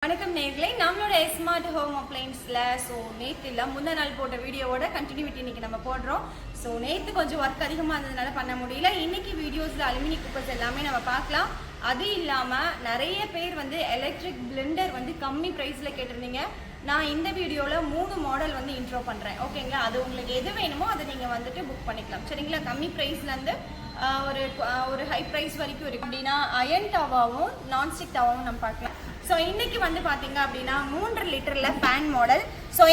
வணக்கம் நேயர்களே, நம்மளோட ஸ்மார்ட் ஹோம் அப்ளையன்ஸ்ல நேற்று இல்லை முந்தா நாள் போட்ட வீடியோவோட கண்டினியூட்டி இன்னைக்கு நம்ம போடுறோம். நேற்று கொஞ்சம் ஒர்க் அதிகமாக இருந்ததுனால பண்ண முடியல. இன்னைக்கு வீடியோஸில் அலுமினியம் குக்கர்ஸ் எல்லாமே நம்ம பார்க்கலாம். அது இல்லாமல் நிறைய பேர் எலக்ட்ரிக் பிளெண்டர் கம்மி ப்ரைஸில் கேட்டிருந்தீங்க. நான் இந்த வீடியோவில் 3 மாடல் இன்ட்ரோ பண்ணுறேன். ஓகேங்களா? அது உங்களுக்கு எது வேணுமோ அதை நீங்கள் புக் பண்ணிக்கலாம். சரிங்களா? கம்மி ப்ரைஸ்லேருந்து ஒரு ஹை ப்ரைஸ் வரைக்கும் இருக்குது. அப்படின்னா அயன் தவாவும் நான்ஸ்டிக் தவாவும் நம்ம பார்க்கலாம். இன்னைக்கு பார்த்தீங்க அப்படின்னா 3 லிட்டரில் பேன் மாடல்.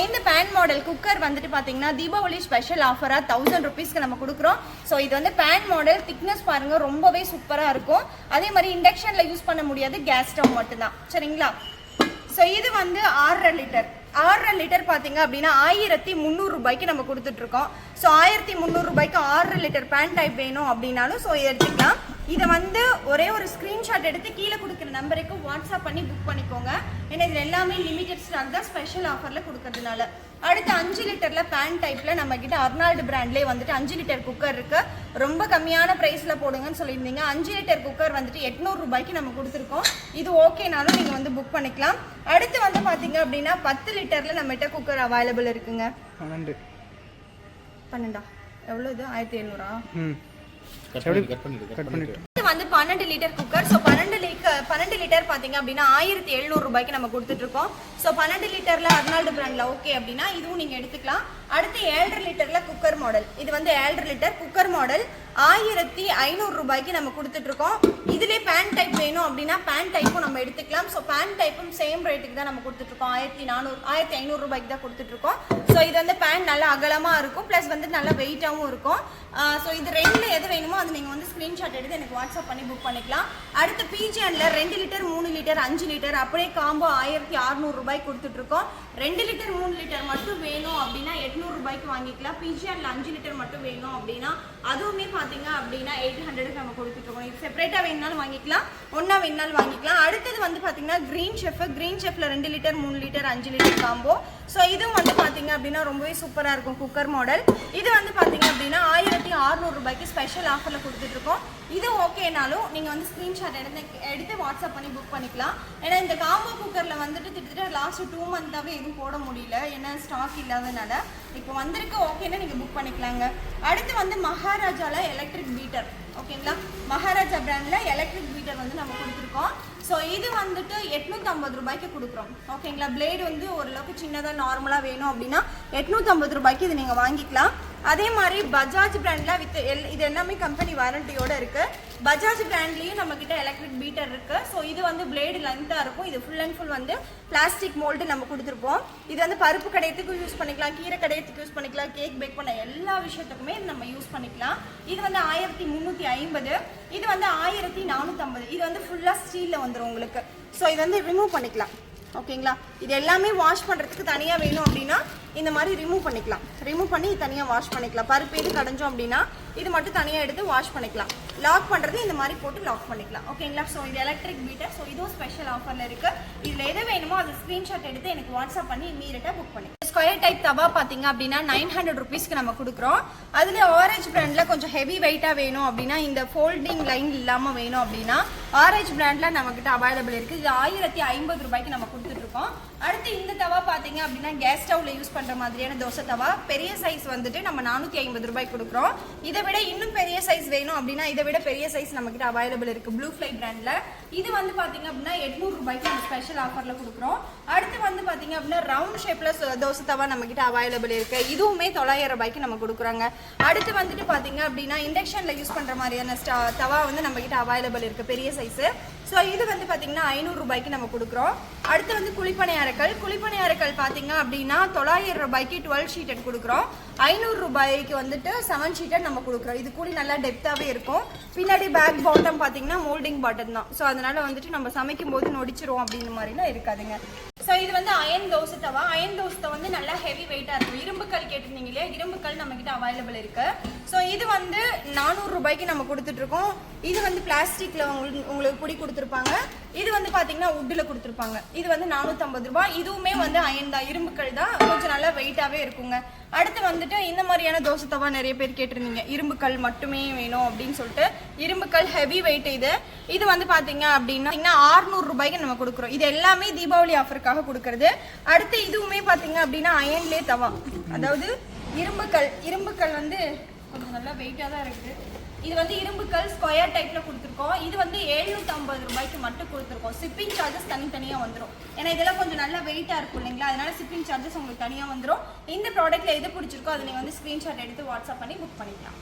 இந்த பேன் மாடல் குக்கர் பார்த்தீங்கன்னா தீபாவளி ஸ்பெஷல் ஆஃபராக 1000 ருபீஸ்க்கு நம்ம கொடுக்குறோம். இது பேன் மாடல் திக்னஸ் பாருங்க, ரொம்பவே சூப்பராக இருக்கும். அதே மாதிரி இண்டக்ஷனில் யூஸ் பண்ண முடியாது, கேஸ் ஸ்டவ் மட்டும்தான். சரிங்களா? இது 6.5 லிட்டர். 6.5 லிட்டர் பார்த்தீங்க அப்படின்னா 1300 ரூபாய்க்கு நம்ம கொடுத்துட்ருக்கோம். 1300 ரூபாய்க்கு 6.5 லிட்டர் பேன் டைப் வேணும் அப்படின்னாலும் எடுத்துக்கலாம். இதை ஒரே ஒரு ஸ்க்ரீன்ஷாட் எடுத்து கீழே கொடுக்குற நம்பருக்கு வாட்ஸ்அப் பண்ணி புக் பண்ணிக்கோங்க. ஏன்னா இதில் எல்லாமே லிமிடெட் ஸ்டாக் தான், ஸ்பெஷல் ஆஃபரில் கொடுக்கறதுனால. அடுத்து 5 லிட்டரில் பேன் டைப்பில் நம்மக்கிட்ட அர்னால்டு பிராண்ட்லேயே 5 லிட்டர் குக்கர் இருக்குது. ரொம்ப கம்மியான ப்ரைஸில் போடுங்கன்னு சொல்லியிருந்தீங்க. 5 லிட்டர் குக்கர் 800 ரூபாய்க்கு நம்ம கொடுத்துருக்கோம். இது ஓகேனாலும் நீங்கள் புக் பண்ணிக்கலாம். அடுத்து பார்த்தீங்க அப்படின்னா 10 லிட்டரில் நம்மகிட்ட குக்கர் அவைலபிள் இருக்குங்க. 12 எவ்வளோ இது? 1700 12 லிட்டர் குக்கர். 12 லிட்டர் பார்த்தீங்க அப்படின்னா 1700 ரூபாய்க்கு நம்ம கொடுத்துட்டு இருக்கோம். 12 லிட்டர்ல அர்னால்டு பிராண்ட்ல ஓகே அப்படின்னா இதுவும் நீங்க எடுத்துக்கலாம். அடுத்து 7.5 லிட்டர்ல குக்கர் மாடல். இது 7.5 லிட்டர் குக்கர் மாடல் 1500 ரூபாய்க்கு நம்ம கொடுத்துட்டு இருக்கோம். இதுலேயே பேன் டைப் வேணும் அப்படின்னா பேன் டைப்பும் நம்ம எடுத்துக்கலாம். பேன் டைப்பும் சேம் ரேட்டுக்கு தான் நம்ம கொடுத்துட்டு இருக்கோம். 1500 ரூபாய்க்கு தான் கொடுத்துட்டு இருக்கோம். இது பேன் நல்லா அகலமாக இருக்கும், ப்ளஸ் நல்லா வெயிட்டாகவும் இருக்கும். இது ரெண்டுல எது வேணுமோ அது நீங்கள் ஸ்க்ரீன்ஷாட் எடுத்து எனக்கு வாட்ஸ்அப் பண்ணி புக் பண்ணிக்கலாம். அடுத்து பிஜிஎன்ல 2 லிட்டர் 3 லிட்டர் 5 லிட்டர் அப்படியே காம்போ 1600 ரூபாய்க்கு கொடுத்துட்டு இருக்கோம். 2 லிட்டர் 3 லிட்டர் மட்டும் வேணும் அப்படின்னா 800 ரூபாய்க்கு வாங்கிக்கலாம். பிஜிஎன்ல 5 லிட்டர் மட்டும் வேணும் அப்படின்னா அதுவுமே பார்த்தீங்க அப்படின்னா 800 நம்ம கொடுத்துட்டு இருக்கோம். இது செப்பரேட்டாக வேணுனாலும் வாங்கிக்கலாம், ஒன்றா வேணுனாலும் வாங்கிக்கலாம். அடுத்தது பார்த்தீங்கன்னா கிரீன் ஷெஃப்ல 2 லிட்டர் 3 லிட்டர் 5 லிட்டர் காம்போ. இதுவும் பார்த்தீங்க அப்படின்னா ரொம்பவே சூப்பராக இருக்கும் குக்கர் மாடல். இது பார்த்தீங்க அப்படின்னா 1600 ரூபாய்க்கு ஸ்பெஷல் ஆஃபரில் கொடுத்துட்டு இருக்கோம். இது ஓகேனாலும் நீங்கள் ஸ்க்ரீன்ஷாட் எடுத்து வாட்ஸ்அப் பண்ணி புக் பண்ணிக்கலாம். ஏன்னா இந்த காம்போ குக்கரில் கிட்டத்தட்ட லாஸ்ட் 2 மந்த்தாகவே எதுவும் போட முடியல, ஏன்னா ஸ்டாக் இல்லாதனால. இப்போ வந்திருக்கு, ஓகேன்னா நீங்கள் புக் பண்ணிக்கலாங்க. அடுத்து மகாராஜால எலக்ட்ரிக் பீட்டர். ஓகேங்களா? மகாராஜா பிராண்டில் எலக்ட்ரிக் பீட்டர் நம்ம கொடுத்துருக்கோம். இது 850 ரூபாய்க்கு கொடுக்குறோம். ஓகேங்களா? பிளேடு ஓரளவுக்கு சின்னதாக நார்மலாக வேணும் அப்படின்னா 850 ரூபாய்க்கு இது நீங்கள் வாங்கிக்கலாம். அதே மாதிரி பஜாஜ் பிராண்டில் இது எல்லாமே கம்பெனி வாரண்டியோட இருக்குது. பஜாஜ் பிராண்ட்லேயும் நம்மக்கிட்ட எலக்ட்ரிக் பீட்டர் இருக்குது. இது பிளேடு லென்த்தாக இருக்கும். இது full and full plastic mould நம்ம கொடுத்துருப்போம். இது பருப்பு கடையத்துக்கும் யூஸ் பண்ணிக்கலாம், கீரை கடையத்துக்கு யூஸ் பண்ணிக்கலாம், கேக் பேக் பண்ண எல்லா விஷயத்துக்குமே இது நம்ம யூஸ் பண்ணிக்கலாம். இது 1350. இது 1450. இது ஃபுல்லாக ஸ்டீலில் வந்துடும் உங்களுக்கு. இது ரிமூவ் பண்ணிக்கலாம். ஓகேங்களா? இது எல்லாமே வாஷ் பண்ணுறதுக்கு தனியாக வேணும் அப்படின்னா இந்த மாதிரி ரிமூவ் பண்ணிக்கலாம். ரிமூவ் பண்ணி தனியாக வாஷ் பண்ணிக்கலாம். பருப்பு எது கடைஞ்சோம் அப்படின்னா இது மட்டும் தனியாக எடுத்து வாஷ் பண்ணிக்கலாம். லாக் பண்ணுறது இந்த மாதிரி போட்டு லாக் பண்ணிக்கலாம். ஓகேங்களா? இது எலக்ட்ரிக் பீட்டர். இதுவும் ஸ்பெஷல் ஆஃபரில் இருக்குது. இதில் எது வேணுமோ அது ஸ்க்ரீன்ஷாட் எடுத்து எனக்கு வாட்ஸ்அப் பண்ணி இமீடியட்டாக புக் பண்ணி. ஸ்கொயர் டைப் தவா பார்த்தீங்க அப்படின்னா 900 ருபீஸ்க்கு நம்ம கொடுக்குறோம். அதில் ஆரஞ்ச் பிராண்டில் கொஞ்சம் ஹெவி வெயிட்டாக வேணும் அப்படின்னா இந்த ஃபோல்டிங் லைன் இல்லாமல் வேணும் அப்படின்னா ஆரஞ்ச் பிராண்டில் நம்மக்கிட்ட அவைலபிள் இருக்குது. இது 1050 ரூபாய்க்கு நம்ம கொடுத்துட்ருக்கோம். அடுத்து இந்த தவா பார்த்தீங்க அப்படின்னா கேஸ் ஸ்டவ்வில் யூஸ் பண்ணுற மாதிரியான தோசை தவா. பெரிய சைஸ் நம்ம 450 ரூபாய்க்கு கொடுக்குறோம். இதை விட இன்னும் பெரிய சைஸ் வேணும் அப்படின்னா இதை விட பெரிய சைஸ் நம்மக்கிட்ட அவைலபிள் இருக்குது ப்ளூ ஃப்ளை பிராண்டில். இது பார்த்தீங்க அப்படின்னா 800 ரூபாய்க்கு நம்ம ஸ்பெஷல் ஆஃபரில் கொடுக்குறோம். அடுத்து பார்த்தீங்க அப்படின்னா ரவுண்ட் ஷேப்பில் தோசை தவா நம்மக்கிட்ட அவைலபிள் இருக்குது. இதுவுமே 900 ரூபாய்க்கு நம்ம கொடுக்குறாங்க. அடுத்து பார்த்தீங்க அப்படின்னா இண்டக்ஷனில் யூஸ் பண்ணுற மாதிரியான தவா நம்மக்கிட்ட அவைலபிள் இருக்குது, பெரிய சைஸு. இது பார்த்தீங்கன்னா 500 ரூபாய்க்கு நம்ம கொடுக்குறோம். அடுத்து குழிப்பணியாரக்கல் பார்த்தீங்க அப்படின்னா 900 ரூபாய்க்கு 12 ஷீட்டட் கொடுக்குறோம். 500 ரூபாய்க்கு 7 ஷீட்டட் நம்ம கொடுக்குறோம். இது கூடி நல்லா டெப்த்தாகவே இருக்கும். பின்னாடி பேக் பாட்டம் பார்த்தீங்கன்னா மோல்டிங் பாட்டம் தான். அதனால நம்ம சமைக்கும் போது நொடிச்சிரும் அப்படின்ற மாதிரிலாம் இருக்காதுங்க. இது அயன் தோசை தவா. அயன் தோசை தவா நல்லா ஹெவி வெயிட்டாக இருக்கும். இரும்புக்கல் கேட்டிருந்தீங்க இல்லையா? இரும்புக்கல் நம்மக்கிட்ட அவைலபிள் இருக்கு. இது 400 ரூபாய்க்கு நம்ம கொடுத்துட்ருக்கோம். இது பிளாஸ்டிக்கில் உங்களுக்கு பிடி கொடுத்துருப்பாங்க. இது வந்து பாத்தீங்கன்னா வுட்ல கொடுத்துருப்பாங்க. இது வந்து 450 ரூபாய். இதுவுமே வந்து அயன் தான், இரும்புக்கல் தான், கொஞ்சம் நல்லா வெயிட்டாவே இருக்குங்க. அடுத்து வந்துட்டு இந்த மாதிரியான தோசை தவா நிறைய பேர் கேட்டிருந்தீங்க, இரும்புக்கல் மட்டுமே வேணும் அப்படின்னு சொல்லிட்டு. இரும்புக்கல் ஹெவி வெயிட் இது வந்து பாத்தீங்க அப்படின்னா 600 ரூபாய்க்கு நம்ம கொடுக்குறோம். இது எல்லாமே தீபாவளி ஆஃபருக்காக கொடுக்கறது. அடுத்து இதுவுமே பாத்தீங்க அப்படின்னா அயன்லே தவா, அதாவது இரும்புக்கல் வந்து கொஞ்சம் நல்லா வெயிட்டா தான் இருக்கு. இது வந்து இரும்புக்கல் ஸ்கொயர் டைப்ல கொடுத்துருக்கோம். இது வந்து 750 ரூபாய்க்கு மட்டும் கொடுத்துருக்கோம். ஷிப்பிங் சார்ஜஸ் தனித்தனியா வந்துடும். ஏன்னா இதெல்லாம் கொஞ்சம் நல்லா வெயிட்டா இருக்கும் இல்லைங்களா, அதனால ஷிப்பிங் சார்ஜஸ் உங்களுக்கு தனியா வந்துடும். இந்த ப்ராடக்ட்ல எது பிடிச்சிருக்கோ அதை நீங்க வந்து ஸ்கிரீன்ஷாட் எடுத்து வாட்ஸ்அப் பண்ணி புக் பண்ணிக்கலாம்.